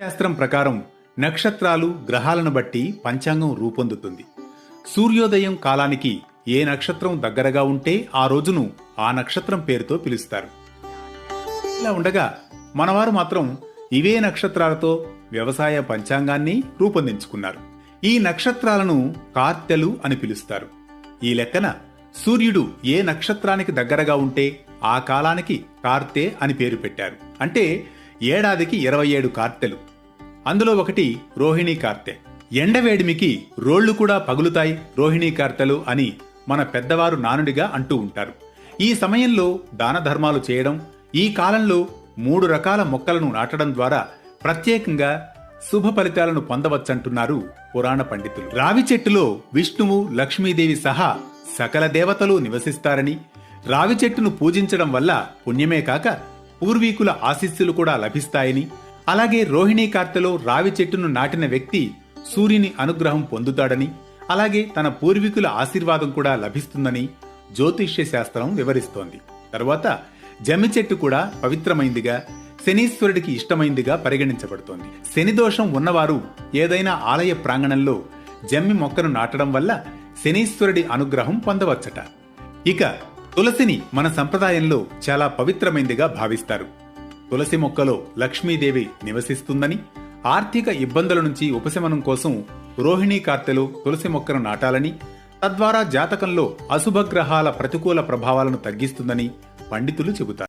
శాస్త్రం ప్రకారం నక్షత్రాలు గ్రహాలను బట్టి పంచాంగం రూపొందుతుంది. సూర్యోదయం కాలానికి ఏ నక్షత్రం దగ్గరగా ఉంటే ఆ రోజును ఆ నక్షత్రం పేరుతో పిలుస్తారు. ఇలా ఉండగా మనవారు మాత్రం ఇవే నక్షత్రాలతో వ్యవసాయ పంచాంగాన్ని రూపొందించుకున్నారు. ఈ నక్షత్రాలను కార్తెలు అని పిలుస్తారు. ఈ లెక్కన సూర్యుడు ఏ నక్షత్రానికి దగ్గరగా ఉంటే ఆ కాలానికి కార్తె అని పేరు పెట్టారు. అంటే ఏడాదికి 27 కార్తెలు. అందులో ఒకటి రోహిణీ కార్తె. ఎండవేడిమికి రోళ్లు కూడా పగులుతాయి రోహిణీ కార్తెలు అని మన పెద్దవారు నానుడిగా అంటూ ఉంటారు. ఈ సమయంలో దాన ధర్మాలు చేయడం, ఈ కాలంలో 3 రకాల మొక్కలను నాటడం ద్వారా ప్రత్యేకంగా శుభ ఫలితాలను పొందవచ్చంటున్నారు పురాణ పండితులు. రావి చెట్టులో విష్ణువు, లక్ష్మీదేవి సహా సకల దేవతలు నివసిస్తారని, రావి చెట్టును పూజించడం వల్ల పుణ్యమే కాక పూర్వీకుల ఆశీస్సులు కూడా లభిస్తాయని, అలాగే రోహిణీ కార్తెలో రావి చెట్టును నాటిన వ్యక్తి సూర్యుని అనుగ్రహం పొందుతాడని, అలాగే తన పూర్వీకుల ఆశీర్వాదం కూడా లభిస్తుందని జ్యోతిష్య శాస్త్రం వివరిస్తోంది. తరువాత జమ్మి చెట్టు కూడా పవిత్రమైందిగా, శనీశ్వరుడికి ఇష్టమైందిగా పరిగణించబడుతోంది. శని దోషం ఉన్నవారు ఏదైనా ఆలయ ప్రాంగణంలో జమ్మి మొక్కను నాటడం వల్ల శనీశ్వరుడి అనుగ్రహం పొందవచ్చట. ఇక తులసిని మన సంప్రదాయంలో చాలా పవిత్రమైందిగా భావిస్తారు. తులసి మొక్కలో లక్ష్మీదేవి నివసిస్తుందని, ఆర్థిక ఇబ్బందుల నుంచి ఉపశమనం కోసం రోహిణీ కార్తెలో తులసి మొక్కను నాటాలని, తద్వారా జాతకంలో అశుభగ్రహాల ప్రతికూల ప్రభావాలను తగ్గిస్తుందని పండితులు చెబుతారు.